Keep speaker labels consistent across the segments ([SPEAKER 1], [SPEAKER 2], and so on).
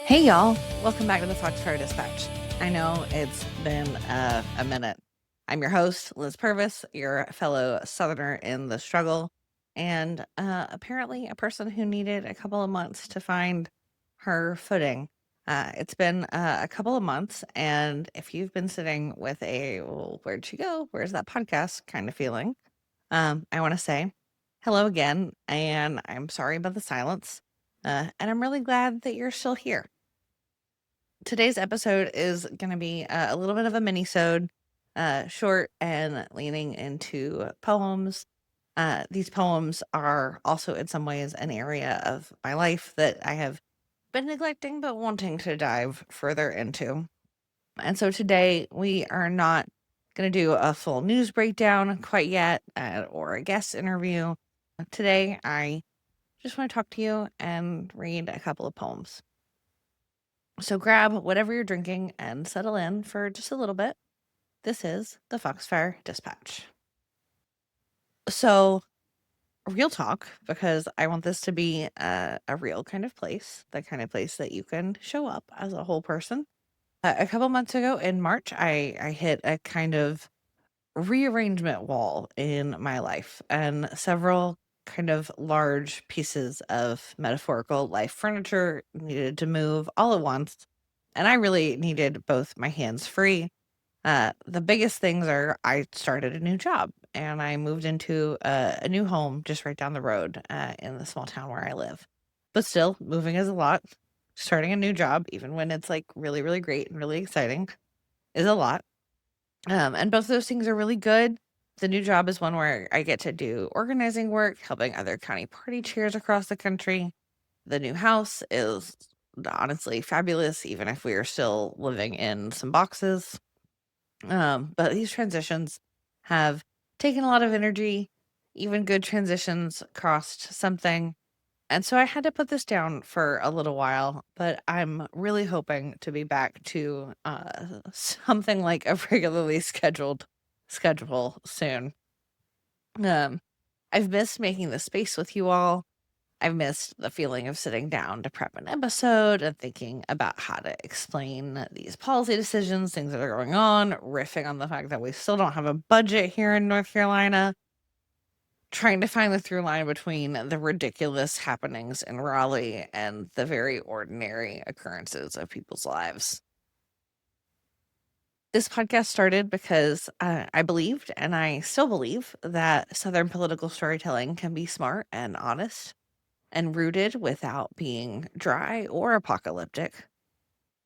[SPEAKER 1] Hey y'all, welcome back to the Foxfire Dispatch. I know it's been a minute. I'm your host, Liz Purvis, your fellow Southerner in the struggle, and apparently a person who needed a couple of months to find her footing. It's been a couple of months, and if you've been sitting with a, well, where'd she go? Where's that podcast kind of feeling? I want to say hello again, and I'm sorry about the silence, and I'm really glad that you're still here. Today's episode is going to be a little bit of a mini-sode, short and leaning into poems. These poems are also in some ways an area of my life that I have been neglecting but wanting to dive further into. And so today we are not going to do a full news breakdown quite yet, or a guest interview. Today I just want to talk to you and read a couple of poems. So grab whatever you're drinking and settle in for just a little bit. This is the Foxfire Dispatch. So, real talk, because I want this to be a real kind of place, the kind of place that you can show up as a whole person. A couple months ago in March, I hit a kind of rearrangement wall in my life, and several kind of large pieces of metaphorical life furniture needed to move all at once. And I really needed both my hands free. The biggest things are I started a new job and I moved into a new home just right down the road in the small town where I live. But still, moving is a lot. Starting a new job, even when it's like really, really great and really exciting, is a lot. And both of those things are really good. The new job is one where I get to do organizing work, helping other county party chairs across the country. The new house is honestly fabulous, even if we are still living in some boxes. But these transitions have taken a lot of energy. Even good transitions cost something. And so I had to put this down for a little while, but I'm really hoping to be back to something like a regularly scheduled schedule soon. Um, I've missed making the space with you all. I've missed the feeling of sitting down to prep an episode and thinking about how to explain these policy decisions, things that are going on, riffing on the fact that we still don't have a budget here in North Carolina, trying to find the through line between the ridiculous happenings in Raleigh and the very ordinary occurrences of people's lives. This podcast started because I believed, and I still believe, that Southern political storytelling can be smart and honest and rooted without being dry or apocalyptic.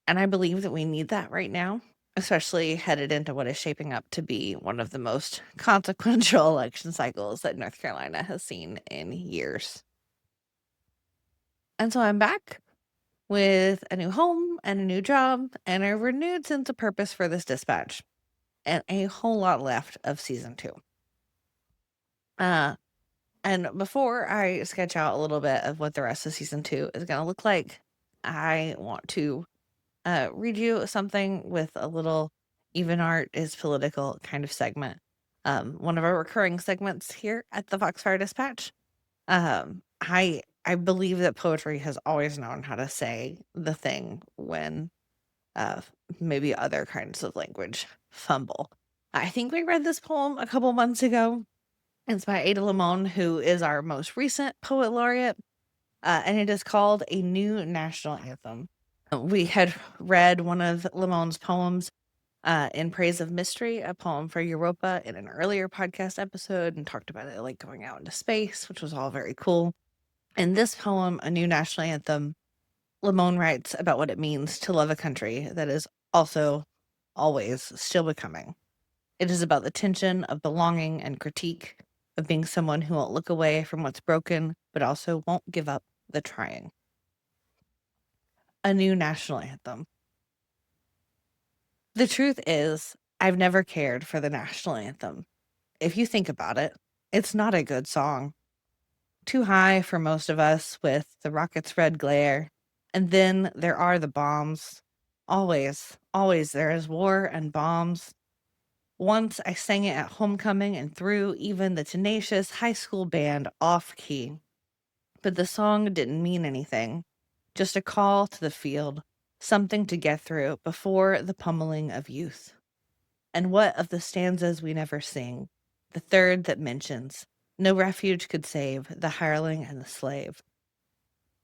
[SPEAKER 1] And I believe that we need that right now, especially headed into what is shaping up to be one of the most consequential election cycles that North Carolina has seen in years. And so I'm back with a new home and a new job and a renewed sense of purpose for this dispatch and a whole lot left of season 2. And before I sketch out a little bit of what the rest of season 2 is going to look like, I want to read you something with a little even art is political kind of segment. One of our recurring segments here at the Foxfire Dispatch. I believe that poetry has always known how to say the thing when maybe other kinds of language fumble. I think we read this poem a couple months ago. It's by Ada Limón, who is our most recent poet laureate, and it is called A New National Anthem. We had read one of Limon's poems in Praise of Mystery, a poem for Europa, in an earlier podcast episode, and talked about it like going out into space, which was all very cool. In this poem, A New National Anthem, Limón writes about what it means to love a country that is also always still becoming. It is about the tension of belonging and critique, of being someone who won't look away from what's broken, but also won't give up the trying. A New National Anthem. The truth is, I've never cared for the national anthem. If you think about it, it's not a good song. Too high for most of us with the rocket's red glare. And then there are the bombs. Always, always there is war and bombs. Once I sang it at homecoming and threw even the tenacious high school band off key. But the song didn't mean anything. Just a call to the field, something to get through before the pummeling of youth. And what of the stanzas we never sing? The third that mentions, no refuge could save the hireling and the slave.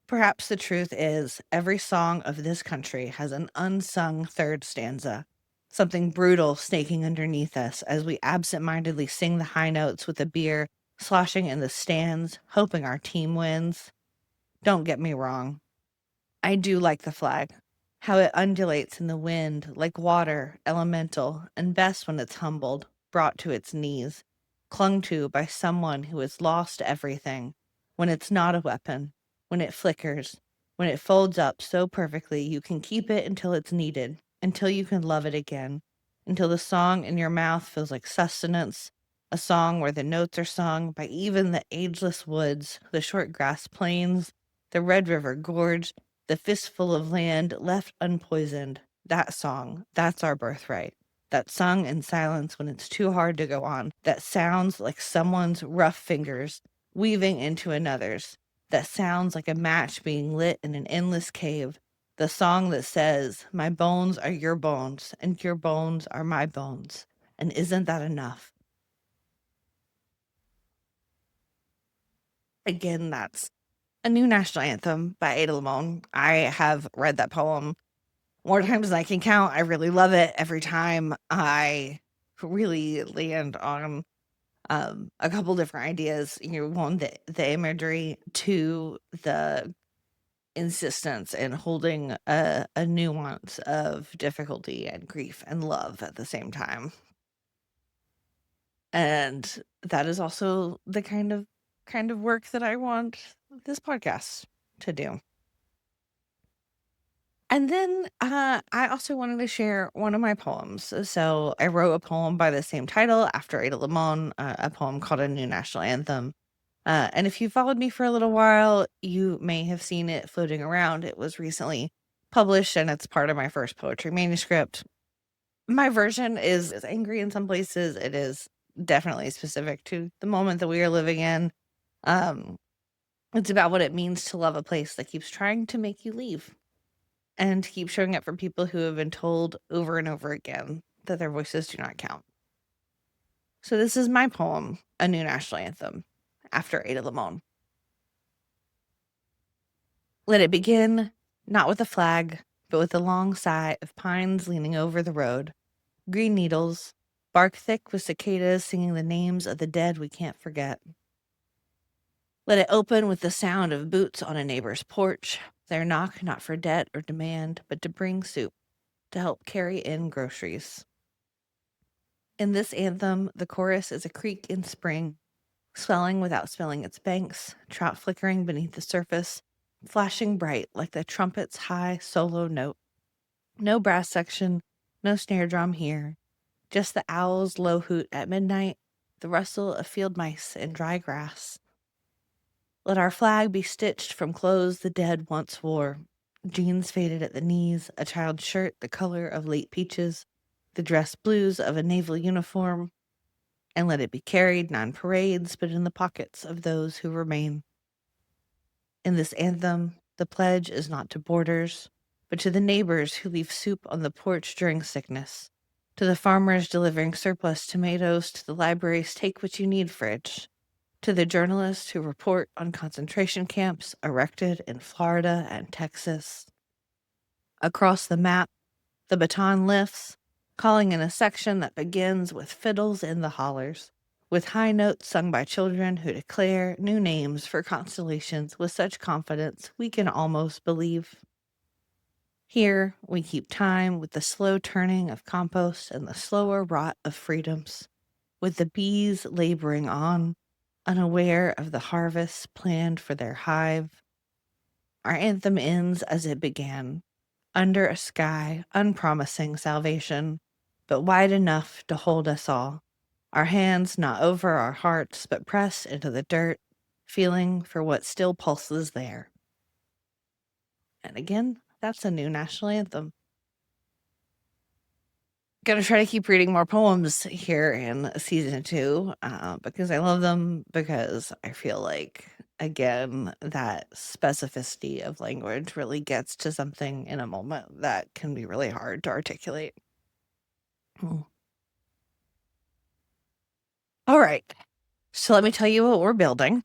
[SPEAKER 1] Perhaps the truth is, every song of this country has an unsung third stanza, something brutal snaking underneath us as we absent-mindedly sing the high notes with the beer sloshing in the stands, hoping our team wins. Don't get me wrong. I do like the flag, how it undulates in the wind like water, elemental, and best when it's humbled, brought to its knees, clung to by someone who has lost everything, when it's not a weapon, when it flickers, when it folds up so perfectly you can keep it until it's needed, until you can love it again, until the song in your mouth feels like sustenance, a song where the notes are sung by even the ageless woods, the short grass plains, the Red River Gorge, the fistful of land left unpoisoned. That song, that's our birthright. That sung in silence when it's too hard to go on. That sounds like someone's rough fingers weaving into another's. That sounds like a match being lit in an endless cave. The song that says, my bones are your bones, and your bones are my bones. And isn't that enough? Again, that's a new national anthem by Ada Limón. I have read that poem more times than I can count. I really love it. Every time I really land on a couple different ideas, one, the imagery, two, the insistence in holding a nuance of difficulty and grief and love at the same time. And that is also the kind of work that I want this podcast to do. And then I also wanted to share one of my poems. So I wrote a poem by the same title after Ada Limón, a poem called A New National Anthem. And if you followed me for a little while, you may have seen it floating around. It was recently published and it's part of my first poetry manuscript. My version is angry in some places. It is definitely specific to the moment that we are living in. Um, it's about what it means to love a place that keeps trying to make you leave and keep showing up for people who have been told over and over again that their voices do not count. So this is my poem, A New National Anthem, after Ada Limón. Let it begin, not with a flag, but with a long sigh of pines leaning over the road, green needles, bark thick with cicadas singing the names of the dead we can't forget. Let it open with the sound of boots on a neighbor's porch, their knock not for debt or demand, but to bring soup, to help carry in groceries. In this anthem, the chorus is a creek in spring, swelling without spilling its banks, trout flickering beneath the surface, flashing bright like the trumpet's high solo note. No brass section, no snare drum here, just the owl's low hoot at midnight, the rustle of field mice in dry grass. Let our flag be stitched from clothes the dead once wore, jeans faded at the knees, a child's shirt the color of late peaches, the dress blues of a naval uniform, and let it be carried not in parades, but in the pockets of those who remain. In this anthem, the pledge is not to boarders, but to the neighbors who leave soup on the porch during sickness, to the farmers delivering surplus tomatoes to the library's take what you need fridge, to the journalists who report on concentration camps erected in Florida and Texas. Across the map, the baton lifts, calling in a section that begins with fiddles in the hollers, with high notes sung by children who declare new names for constellations with such confidence we can almost believe. Here, we keep time with the slow turning of compost and the slower rot of freedoms, with the bees laboring on, unaware of the harvests planned for their hive. Our anthem ends as it began, under a sky unpromising salvation, but wide enough to hold us all, our hands not over our hearts, but pressed into the dirt, feeling for what still pulses there. And again, that's a new national anthem. Gonna try to keep reading more poems here in season 2 because I love them, because I feel like again, that specificity of language really gets to something in a moment that can be really hard to articulate. All right. So let me tell you what we're building.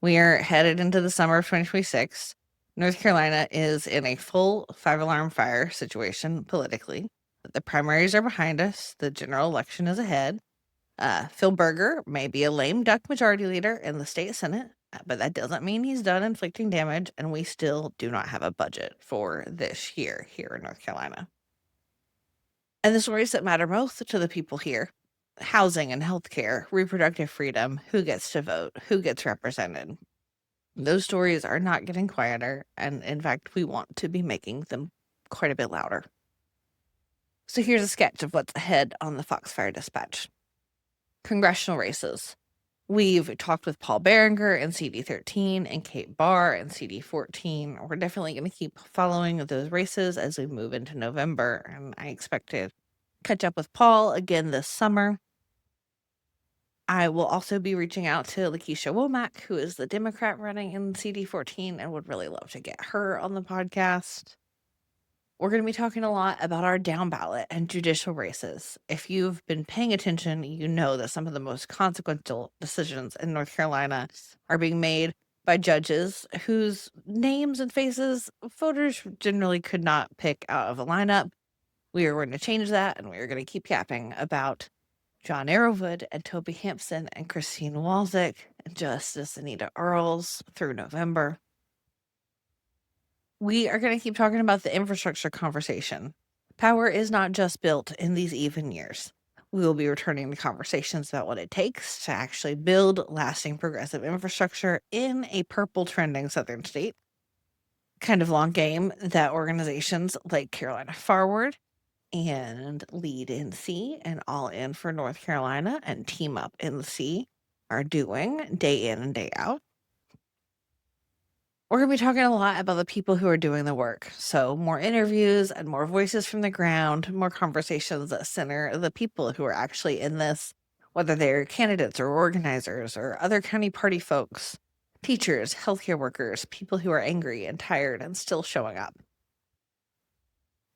[SPEAKER 1] We are headed into the summer of 2026. North Carolina is in a full 5-alarm fire situation politically. The primaries are behind us. The general election is ahead. Phil Berger may be a lame duck majority leader in the state Senate, but that doesn't mean he's done inflicting damage, and we still do not have a budget for this year here in North Carolina. And the stories that matter most to the people here: housing and healthcare, reproductive freedom, who gets to vote, who gets represented. Those stories are not getting quieter, and in fact, we want to be making them quite a bit louder. So here's a sketch of what's ahead on the Foxfire Dispatch. Congressional races. We've talked with Paul Berenger in CD13 and Kate Barr in CD14. We're definitely going to keep following those races as we move into November, and I expect to catch up with Paul again this summer. I will also be reaching out to Lakeisha Womack, who is the Democrat running in CD14, and would really love to get her on the podcast. We're going to be talking a lot about our down ballot and judicial races. If you've been paying attention, you know that some of the most consequential decisions in North Carolina are being made by judges whose names and faces voters generally could not pick out of a lineup. We are going to change that, and we are going to keep yapping about John Arrowwood and Toby Hampson and Christine Walczyk and Justice Anita Earls through November. We are going to keep talking about the infrastructure conversation. Power is not just built in these even years. We will be returning to conversations about what it takes to actually build lasting progressive infrastructure in a purple trending southern state. Kind of long game that organizations like Carolina Forward and Lead in C and All In for North Carolina and Team Up in the C are doing day in and day out. We're going to be talking a lot about the people who are doing the work. So more interviews and more voices from the ground, more conversations that center the people who are actually in this, whether they're candidates or organizers or other county party folks, teachers, healthcare workers, people who are angry and tired and still showing up.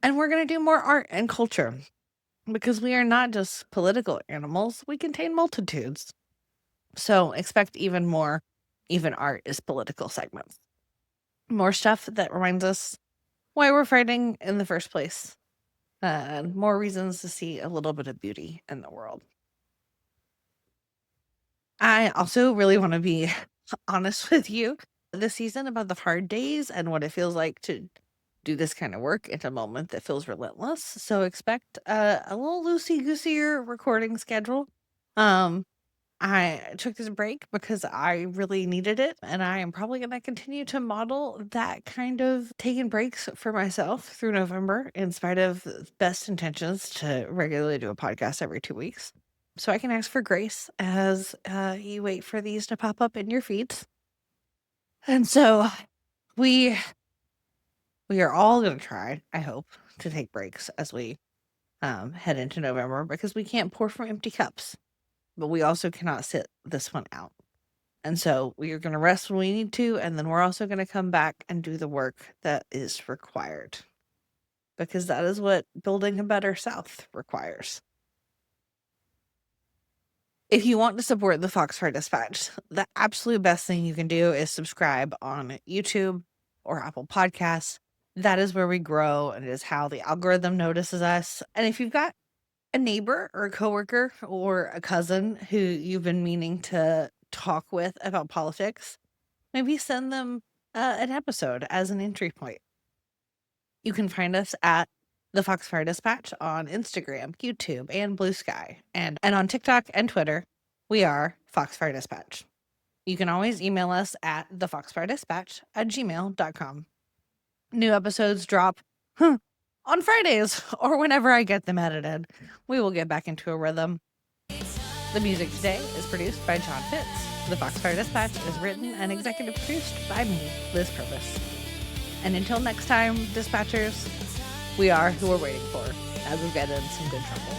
[SPEAKER 1] And we're going to do more art and culture, because we are not just political animals, we contain multitudes. So expect even more Even Art is Political segments. More stuff that reminds us why we're fighting in the first place. And more reasons to see a little bit of beauty in the world. I also really want to be honest with you this season about the hard days and what it feels like to do this kind of work in a moment that feels relentless. So expect a little loosey-gooseier recording schedule. I took this break because I really needed it, and I am probably going to continue to model that kind of taking breaks for myself through November, in spite of best intentions to regularly do a podcast every 2 weeks. So I can ask for grace as you wait for these to pop up in your feeds. And so we are all going to try, I hope, to take breaks as we head into November, because we can't pour from empty cups. But we also cannot sit this one out. And so we are going to rest when we need to, and then we're also going to come back and do the work that is required, because that is what building a better South requires. If you want to support the Foxfire Dispatch, the absolute best thing you can do is subscribe on YouTube or Apple Podcasts. That is where we grow, and it is how the algorithm notices us. And if you've got a neighbor or a coworker or a cousin who you've been meaning to talk with about politics, maybe send them an episode as an entry point. You can find us at the Foxfire Dispatch on Instagram, YouTube, and Blue Sky. And on TikTok and Twitter, we are Foxfire Dispatch. You can always email us at thefoxfiredispatch@gmail.com. New episodes drop on Fridays or whenever I get them edited. We will get back into a rhythm. The music today is produced by John Fitz. The Foxfire Dispatch is written and executive produced by me, Liz Purvis. And until next time, dispatchers, we are who we're waiting for, as we get in some good trouble.